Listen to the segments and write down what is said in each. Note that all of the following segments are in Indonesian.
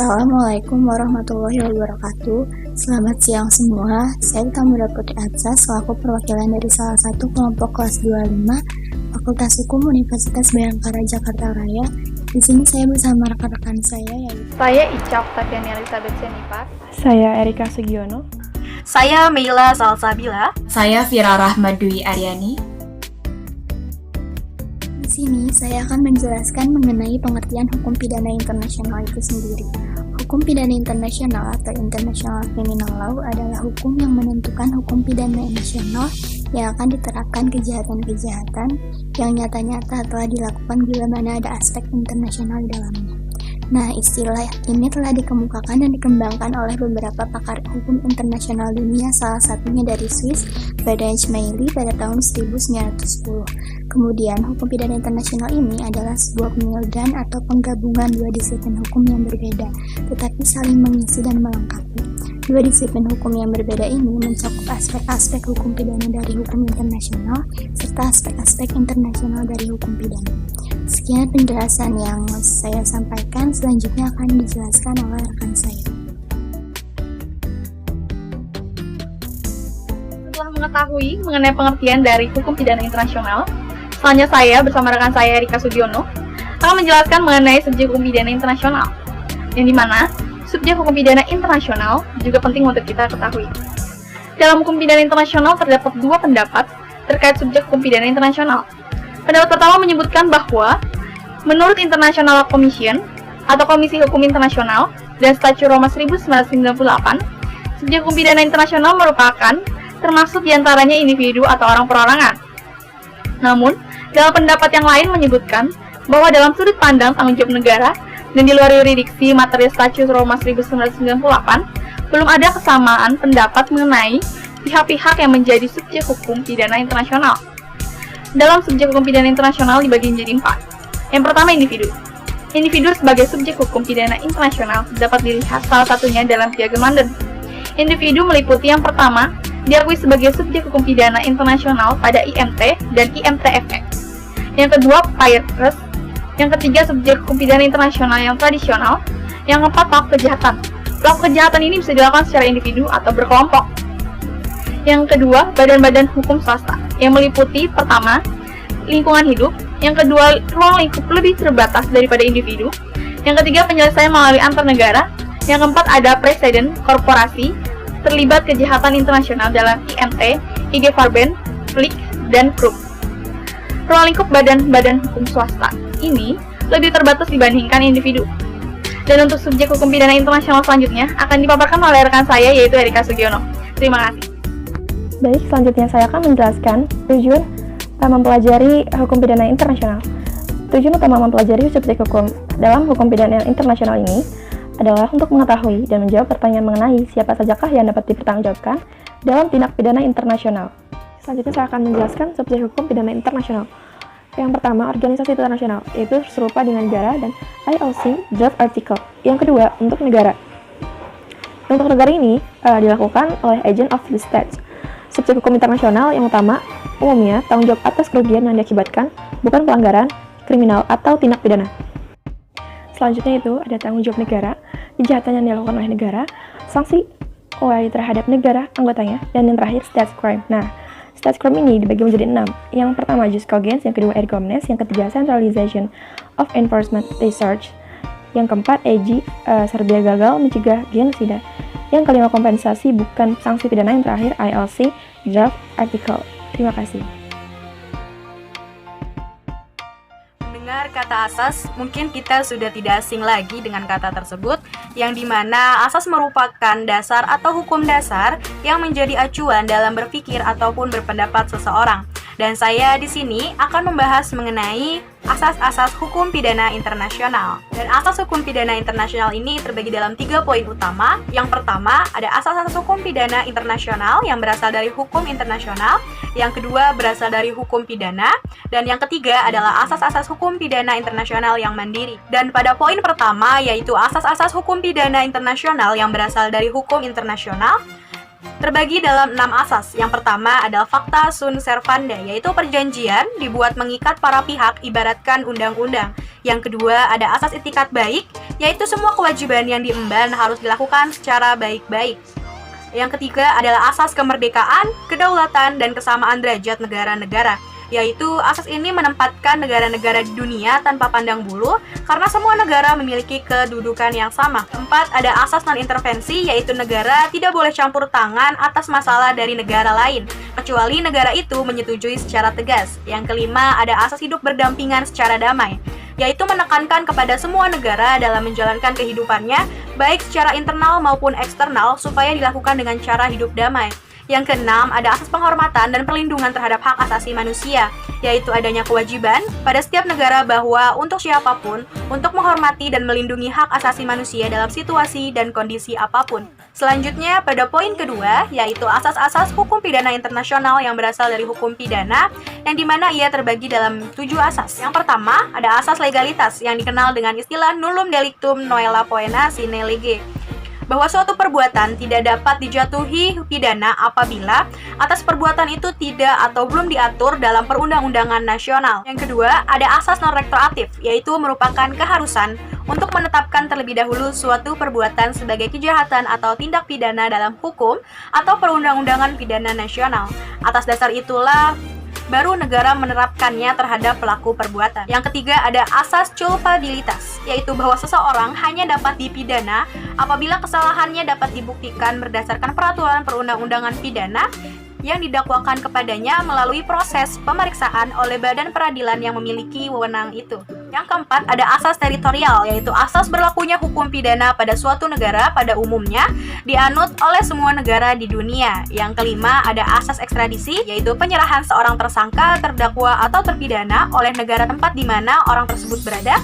Assalamualaikum warahmatullahi wabarakatuh. Selamat siang semua. Saya Tamura Putri Atsa selaku perwakilan dari salah satu kelompok kelas 25 Fakultas Hukum Universitas Bhayangkara Jakarta Raya. Di sini saya bersama rekan-rekan saya yaitu saya Ica Octaviani Elizabeth Senifat. Saya Erika Sugiono. Saya Meila Salsabila. Saya Vira Rahmadwi Aryani. Di sini saya akan menjelaskan mengenai pengertian hukum pidana internasional itu sendiri. Hukum pidana internasional atau International Criminal Law adalah hukum yang menentukan hukum pidana nasional yang akan diterapkan kejahatan-kejahatan yang nyata-nyata telah dilakukan bila mana ada aspek internasional di dalamnya. Nah, istilah ini telah dikemukakan dan dikembangkan oleh beberapa pakar hukum internasional dunia, salah satunya dari Swiss, Friedrich Meili pada tahun 1910. Kemudian, hukum pidana internasional ini adalah sebuah penyelesaian atau penggabungan dua disiplin hukum yang berbeda, tetapi saling mengisi dan melengkapi. Dua disiplin hukum yang berbeda ini mencakup aspek-aspek hukum pidana dari hukum internasional, serta aspek-aspek internasional dari hukum pidana. Sekian penjelasan yang saya sampaikan, selanjutnya akan dijelaskan oleh rekan saya. Setelah mengetahui mengenai pengertian dari hukum pidana internasional, selanjutnya saya bersama rekan saya Erika Sugiono akan menjelaskan mengenai subjek hukum pidana internasional, yang dimana subjek hukum pidana internasional juga penting untuk kita ketahui. Dalam hukum pidana internasional terdapat dua pendapat terkait subjek hukum pidana internasional. Pendapat pertama menyebutkan bahwa menurut International Law Commission atau Komisi Hukum Internasional dan Statute Roma 1998, subjek hukum pidana internasional merupakan termasuk diantaranya individu atau orang perorangan. Namun, dalam pendapat yang lain menyebutkan bahwa dalam sudut pandang tanggung jawab negara dan di luar yuridiksi materi Statute Roma 1998, belum ada kesamaan pendapat mengenai pihak-pihak yang menjadi subjek hukum pidana internasional. Dalam subjek hukum pidana internasional dibagi menjadi 4. Yang pertama, individu. Individu sebagai subjek hukum pidana internasional dapat dilihat salah satunya dalam Piagam London. Individu meliputi yang pertama, diakui sebagai subjek hukum pidana internasional pada IMT dan IMTFE. Yang kedua, pirates. Yang ketiga, subjek hukum pidana internasional yang tradisional. Yang keempat, pelaku kejahatan. Pelaku kejahatan ini bisa dilakukan secara individu atau berkelompok. Yang kedua, badan-badan hukum swasta, yang meliputi pertama, lingkungan hidup. Yang kedua, ruang lingkup lebih terbatas daripada individu. Yang ketiga, penyelesaian melalui antar negara. Yang keempat, ada presiden, korporasi, terlibat kejahatan internasional dalam IMT, IG Farben, FLIC, dan Krupp. Ruang lingkup badan-badan hukum swasta ini lebih terbatas dibandingkan individu. Dan untuk subjek hukum pidana internasional selanjutnya akan dipaparkan oleh rekan saya yaitu Erika Sugiono. Terima kasih. Baik, selanjutnya saya akan menjelaskan tujuan mempelajari hukum pidana internasional. Tujuan utama mempelajari subjek hukum dalam hukum pidana internasional ini adalah untuk mengetahui dan menjawab pertanyaan mengenai siapa sajakah yang dapat dipertanggungjawabkan dalam tindak pidana internasional. Selanjutnya saya akan menjelaskan subjek hukum pidana internasional. Yang pertama, organisasi internasional, yaitu serupa dengan negara dan ILC Draft Article. Yang kedua, untuk negara. Untuk negara ini dilakukan oleh agent of the state. Subjek hukum internasional yang utama, umumnya tanggung jawab atas kerugian yang diakibatkan, bukan pelanggaran, kriminal, atau tindak pidana. Selanjutnya itu ada tanggung jawab negara, kejahatan yang dilakukan oleh negara, sanksi oleh terhadap negara anggotanya, dan yang terakhir state crime. Nah, state crime ini dibagi menjadi 6. Yang pertama jus cogens, yang kedua erga omnes, yang ketiga centralization of enforcement research, yang keempat AG Serbia gagal mencegah genosida, yang kelima kompensasi bukan sanksi pidana, yang terakhir ILC Draft Article. Terima kasih. Mendengar kata asas, mungkin kita sudah tidak asing lagi dengan kata tersebut, yang dimana asas merupakan dasar atau hukum dasar yang menjadi acuan dalam berpikir ataupun berpendapat seseorang. Dan saya di sini akan membahas mengenai asas-asas hukum pidana internasional. Dan asas hukum pidana internasional ini terbagi dalam 3 poin utama. Yang pertama, ada asas-asas hukum pidana internasional yang berasal dari hukum internasional. Yang kedua, berasal dari hukum pidana. Dan yang ketiga adalah asas-asas hukum pidana internasional yang mandiri. Dan pada poin pertama, yaitu asas-asas hukum pidana internasional yang berasal dari hukum internasional, terbagi dalam 6 asas. Yang pertama adalah fakta sunt servanda, yaitu perjanjian dibuat mengikat para pihak ibaratkan undang-undang. Yang kedua, ada asas itikat baik, yaitu semua kewajiban yang diemban harus dilakukan secara baik-baik. Yang ketiga adalah asas kemerdekaan, kedaulatan, dan kesamaan derajat negara-negara, yaitu asas ini menempatkan negara-negara di dunia tanpa pandang bulu karena semua negara memiliki kedudukan yang sama. Keempat, ada asas non-intervensi, yaitu negara tidak boleh campur tangan atas masalah dari negara lain, kecuali negara itu menyetujui secara tegas. Yang kelima, ada asas hidup berdampingan secara damai, yaitu menekankan kepada semua negara dalam menjalankan kehidupannya, baik secara internal maupun eksternal, supaya dilakukan dengan cara hidup damai. Yang keenam, ada asas penghormatan dan perlindungan terhadap hak asasi manusia, yaitu adanya kewajiban pada setiap negara bahwa untuk siapapun, untuk menghormati dan melindungi hak asasi manusia dalam situasi dan kondisi apapun. Selanjutnya, pada poin kedua, yaitu asas-asas hukum pidana internasional yang berasal dari hukum pidana, yang dimana ia terbagi dalam 7 asas. Yang pertama, ada asas legalitas, yang dikenal dengan istilah nullum delictum noella poena sine lege, bahwa suatu perbuatan tidak dapat dijatuhi pidana apabila atas perbuatan itu tidak atau belum diatur dalam perundang-undangan nasional. Yang kedua, ada asas non-retroaktif, yaitu merupakan keharusan untuk menetapkan terlebih dahulu suatu perbuatan sebagai kejahatan atau tindak pidana dalam hukum atau perundang-undangan pidana nasional. Atas dasar itulah baru negara menerapkannya terhadap pelaku perbuatan. Yang ketiga, ada asas culpabilitas, yaitu bahwa seseorang hanya dapat dipidana apabila kesalahannya dapat dibuktikan berdasarkan peraturan perundang-undangan pidana yang didakwakan kepadanya melalui proses pemeriksaan oleh badan peradilan yang memiliki wewenang itu. Yang keempat, ada asas teritorial, yaitu asas berlakunya hukum pidana pada suatu negara pada umumnya dianut oleh semua negara di dunia. Yang kelima, ada asas ekstradisi, yaitu penyerahan seorang tersangka, terdakwa, atau terpidana oleh negara tempat di mana orang tersebut berada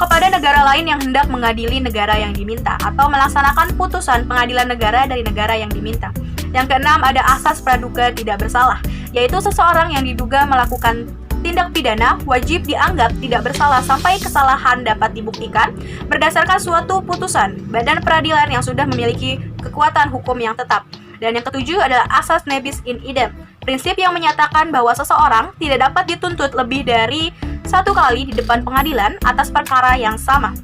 kepada negara lain yang hendak mengadili negara yang diminta, atau melaksanakan putusan pengadilan negara dari negara yang diminta. Yang keenam, ada asas praduga tidak bersalah, yaitu seseorang yang diduga melakukan tindak pidana wajib dianggap tidak bersalah sampai kesalahan dapat dibuktikan berdasarkan suatu putusan badan peradilan yang sudah memiliki kekuatan hukum yang tetap. Dan yang ketujuh adalah asas nebis in idem, prinsip yang menyatakan bahwa seseorang tidak dapat dituntut lebih dari 1 kali di depan pengadilan atas perkara yang sama.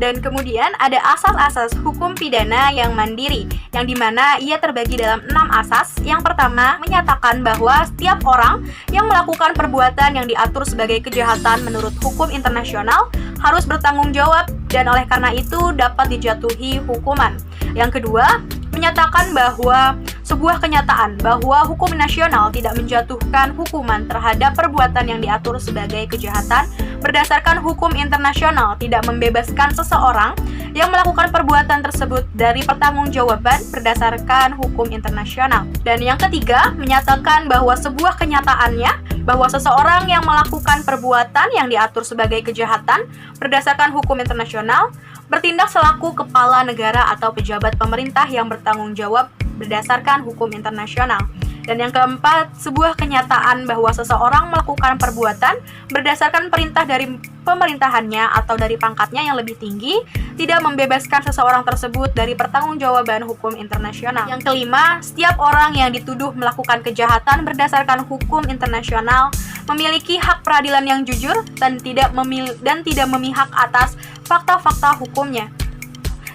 Dan kemudian ada asas-asas hukum pidana yang mandiri, yang dimana ia terbagi dalam 6 asas. Yang pertama, menyatakan bahwa setiap orang yang melakukan perbuatan yang diatur sebagai kejahatan menurut hukum internasional harus bertanggung jawab dan oleh karena itu dapat dijatuhi hukuman. Yang kedua, menyatakan bahwa sebuah kenyataan bahwa hukum nasional tidak menjatuhkan hukuman terhadap perbuatan yang diatur sebagai kejahatan berdasarkan hukum internasional tidak membebaskan seseorang yang melakukan perbuatan tersebut dari pertanggungjawaban berdasarkan hukum internasional. Dan yang ketiga, menyatakan bahwa sebuah kenyataannya bahwa seseorang yang melakukan perbuatan yang diatur sebagai kejahatan berdasarkan hukum internasional bertindak selaku kepala negara atau pejabat pemerintah yang bertanggung jawab berdasarkan hukum internasional. Dan yang keempat, sebuah kenyataan bahwa seseorang melakukan perbuatan berdasarkan perintah dari pemerintahannya atau dari pangkatnya yang lebih tinggi, tidak membebaskan seseorang tersebut dari pertanggungjawaban hukum internasional. Yang kelima, setiap orang yang dituduh melakukan kejahatan berdasarkan hukum internasional memiliki hak peradilan yang jujur dan tidak memihak atas fakta-fakta hukumnya.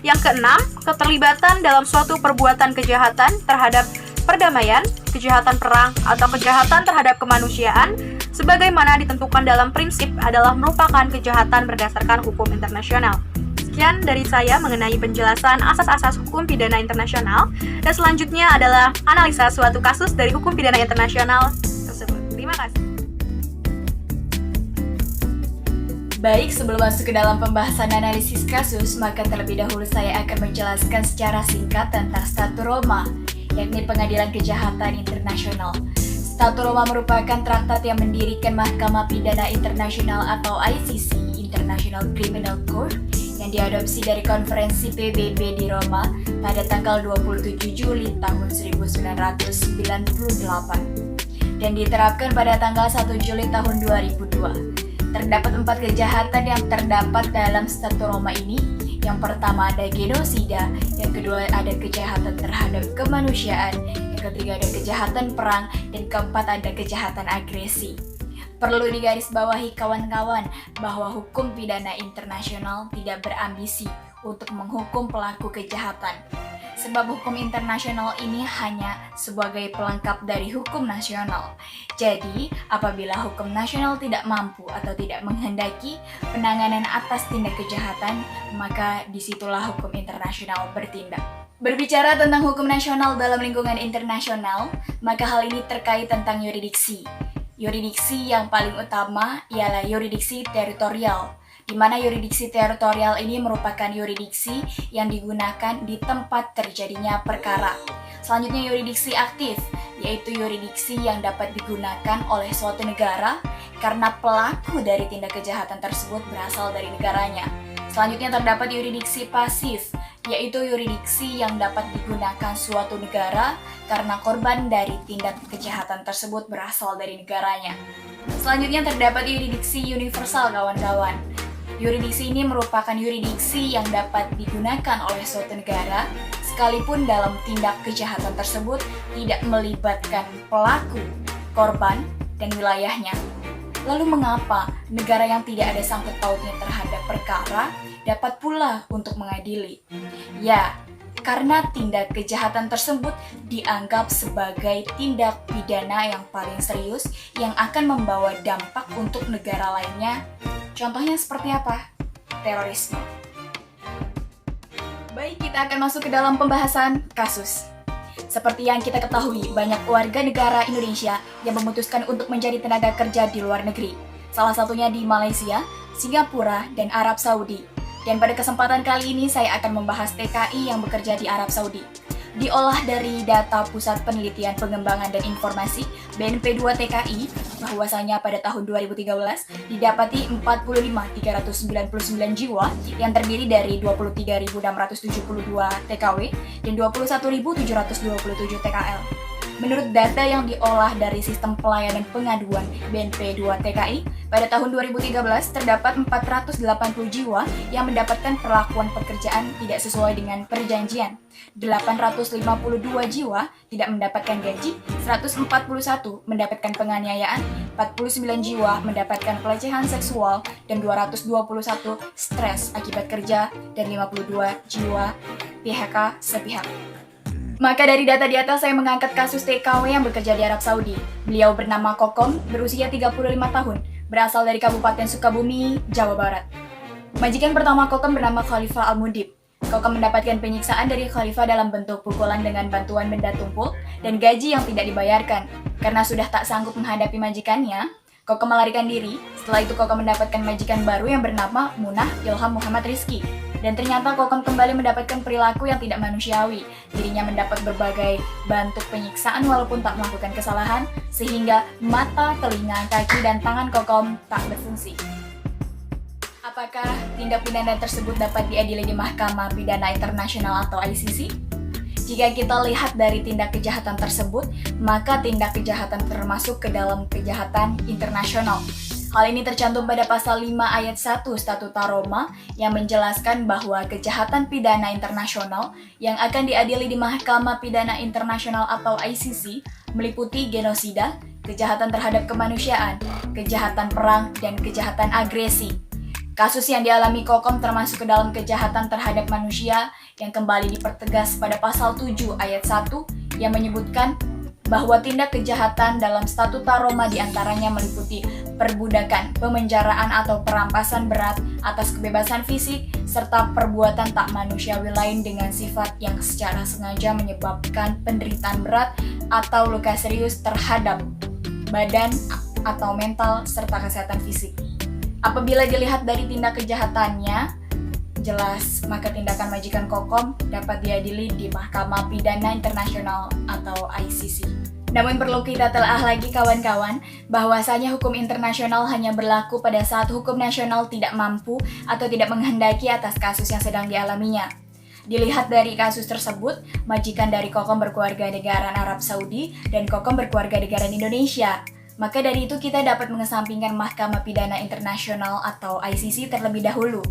Yang keenam, keterlibatan dalam suatu perbuatan kejahatan terhadap perdamaian, kejahatan perang, atau kejahatan terhadap kemanusiaan sebagaimana ditentukan dalam prinsip adalah merupakan kejahatan berdasarkan hukum internasional. Sekian dari saya mengenai penjelasan asas-asas hukum pidana internasional, dan selanjutnya adalah analisa suatu kasus dari hukum pidana internasional tersebut. Terima kasih. Baik, sebelum masuk ke dalam pembahasan analisis kasus, maka terlebih dahulu saya akan menjelaskan secara singkat tentang Statu Roma, yakni Pengadilan Kejahatan Internasional. Statu Roma merupakan traktat yang mendirikan Mahkamah Pidana Internasional atau ICC, International Criminal Court, yang diadopsi dari konferensi PBB di Roma pada tanggal 27 Juli tahun 1998 dan diterapkan pada tanggal 1 Juli tahun 2002. Terdapat 4 kejahatan yang terdapat dalam Statu Roma ini. Yang pertama ada genosida, yang kedua ada kejahatan terhadap kemanusiaan, yang ketiga ada kejahatan perang, dan keempat ada kejahatan agresi. Perlu digarisbawahi kawan-kawan bahwa hukum pidana internasional tidak berambisi untuk menghukum pelaku kejahatan. Sebab hukum internasional ini hanya sebagai pelengkap dari hukum nasional. Jadi, apabila hukum nasional tidak mampu atau tidak menghendaki penanganan atas tindak kejahatan, maka disitulah hukum internasional bertindak. Berbicara tentang hukum nasional dalam lingkungan internasional, maka hal ini terkait tentang yuridiksi. Yuridiksi yang paling utama ialah yuridiksi teritorial, di mana yuridiksi teritorial ini merupakan yuridiksi yang digunakan di tempat terjadinya perkara. Selanjutnya yuridiksi aktif, yaitu yuridiksi yang dapat digunakan oleh suatu negara karena pelaku dari tindak kejahatan tersebut berasal dari negaranya. Selanjutnya terdapat yuridiksi pasif, yaitu yuridiksi yang dapat digunakan suatu negara karena korban dari tindak kejahatan tersebut berasal dari negaranya. Selanjutnya terdapat yuridiksi universal, kawan-kawan. Yuridiksi ini merupakan yuridiksi yang dapat digunakan oleh suatu negara sekalipun dalam tindak kejahatan tersebut tidak melibatkan pelaku, korban, dan wilayahnya. Lalu mengapa negara yang tidak ada sangkut pautnya terhadap perkara dapat pula untuk mengadili? Ya, karena tindak kejahatan tersebut dianggap sebagai tindak pidana yang paling serius yang akan membawa dampak untuk negara lainnya. Contohnya seperti apa? Terorisme. Baik, kita akan masuk ke dalam pembahasan kasus. Seperti yang kita ketahui, banyak warga negara Indonesia yang memutuskan untuk menjadi tenaga kerja di luar negeri. Salah satunya di Malaysia, Singapura, dan Arab Saudi. Dan pada kesempatan kali ini saya akan membahas TKI yang bekerja di Arab Saudi. Diolah dari data Pusat Penelitian Pengembangan dan Informasi BNP2 TKI, bahwasanya pada tahun 2013 didapati 45.399 jiwa yang terdiri dari 23.672 TKW dan 21.727 TKL. Menurut data yang diolah dari Sistem Pelayanan Pengaduan BNP2 TKI, pada tahun 2013 terdapat 480 jiwa yang mendapatkan perlakuan pekerjaan tidak sesuai dengan perjanjian. 852 jiwa tidak mendapatkan gaji, 141 mendapatkan penganiayaan, 49 jiwa mendapatkan pelecehan seksual, dan 221 stres akibat kerja, dan 52 jiwa PHK sepihak. Maka dari data di atas saya mengangkat kasus TKW yang bekerja di Arab Saudi. Beliau bernama Kokom, berusia 35 tahun, berasal dari Kabupaten Sukabumi, Jawa Barat. Majikan pertama Kokom bernama Khalifah Al-Mundib. Kokom mendapatkan penyiksaan dari Khalifah dalam bentuk pukulan dengan bantuan benda tumpul dan gaji yang tidak dibayarkan. Karena sudah tak sanggup menghadapi majikannya, Kokom melarikan diri. Setelah itu Kokom mendapatkan majikan baru yang bernama Munah Ilham Muhammad Rizki. Dan ternyata Kokom kembali mendapatkan perilaku yang tidak manusiawi. Dirinya mendapat berbagai bentuk penyiksaan walaupun tak melakukan kesalahan, sehingga mata, telinga, kaki, dan tangan Kokom tak berfungsi. Apakah tindak pidana tersebut dapat diadili di Mahkamah Pidana Internasional atau ICC? Jika kita lihat dari tindak kejahatan tersebut, maka tindak kejahatan termasuk ke dalam kejahatan internasional. Hal ini tercantum pada pasal 5 ayat 1 Statuta Roma yang menjelaskan bahwa kejahatan pidana internasional yang akan diadili di Mahkamah Pidana Internasional atau ICC meliputi genosida, kejahatan terhadap kemanusiaan, kejahatan perang, dan kejahatan agresi. Kasus yang dialami Kokom termasuk ke dalam kejahatan terhadap manusia yang kembali dipertegas pada pasal 7 ayat 1 yang menyebutkan bahwa tindak kejahatan dalam Statuta Roma diantaranya meliputi perbudakan, pemenjaraan atau perampasan berat atas kebebasan fisik, serta perbuatan tak manusiawi lain dengan sifat yang secara sengaja menyebabkan penderitaan berat atau luka serius terhadap badan atau mental serta kesehatan fisik. Apabila dilihat dari tindak kejahatannya, jelas maka tindakan majikan Kokom dapat diadili di Mahkamah Pidana Internasional atau ICC. Namun perlu kita telah lagi kawan-kawan, bahwasanya hukum internasional hanya berlaku pada saat hukum nasional tidak mampu atau tidak menghendaki atas kasus yang sedang dialaminya. Dilihat dari kasus tersebut, majikan dari Kokom berkeluarga negaraan Arab Saudi dan Kokom berkeluarga negaraan Indonesia. Maka dari itu kita dapat mengesampingkan Mahkamah Pidana Internasional atau ICC terlebih dahulu.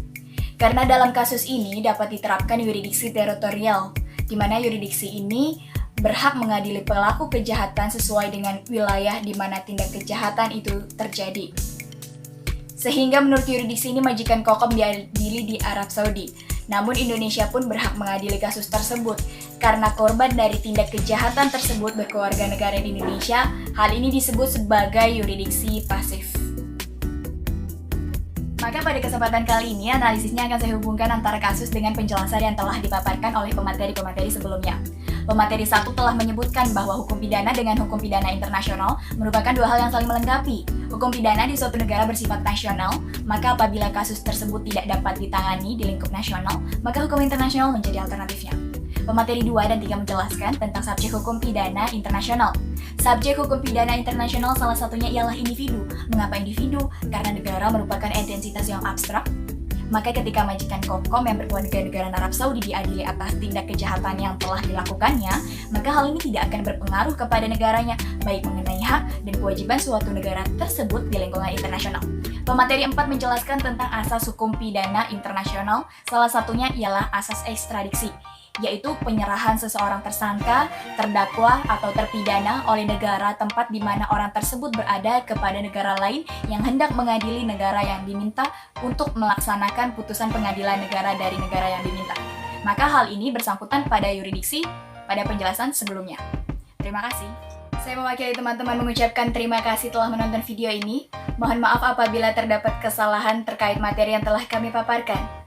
Karena dalam kasus ini dapat diterapkan yuridiksi teritorial, di mana yuridiksi ini berhak mengadili pelaku kejahatan sesuai dengan wilayah di mana tindak kejahatan itu terjadi. Sehingga menurut yuridiksi ini majikan kokom diadili di Arab Saudi. Namun Indonesia pun berhak mengadili kasus tersebut karena korban dari tindak kejahatan tersebut berkeluarga negara di Indonesia. Hal ini disebut sebagai yuridiksi pasif. Maka pada kesempatan kali ini analisisnya akan saya hubungkan antara kasus dengan penjelasan yang telah dipaparkan oleh pemateri-pemateri sebelumnya. Pemateri 1 telah menyebutkan bahwa hukum pidana dengan hukum pidana internasional merupakan dua hal yang saling melengkapi. Hukum pidana di suatu negara bersifat nasional, maka apabila kasus tersebut tidak dapat ditangani di lingkup nasional, maka hukum internasional menjadi alternatifnya. Pemateri 2 dan 3 menjelaskan tentang subjek hukum pidana internasional. Subjek hukum pidana internasional salah satunya ialah individu. Mengapa individu? Karena negara merupakan entitas yang abstrak. Maka ketika majikan kokom yang berkeluarga negara Arab Saudi diadili atas tindak kejahatan yang telah dilakukannya, maka hal ini tidak akan berpengaruh kepada negaranya, baik mengenai hak dan kewajiban suatu negara tersebut di lingkungan internasional. Pemateri 4 menjelaskan tentang asas hukum pidana internasional, salah satunya ialah asas ekstradisi, yaitu penyerahan seseorang tersangka, terdakwa, atau terpidana oleh negara tempat di mana orang tersebut berada kepada negara lain yang hendak mengadili negara yang diminta untuk melaksanakan putusan pengadilan negara dari negara yang diminta. Maka hal ini bersangkutan pada yuridiksi pada penjelasan sebelumnya. Terima kasih. Saya mewakili teman-teman mengucapkan terima kasih telah menonton video ini. Mohon maaf apabila terdapat kesalahan terkait materi yang telah kami paparkan.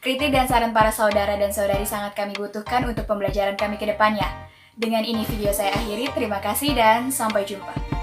Kritik dan saran para saudara dan saudari sangat kami butuhkan untuk pembelajaran kami ke depannya. Dengan ini video saya akhiri, terima kasih dan sampai jumpa.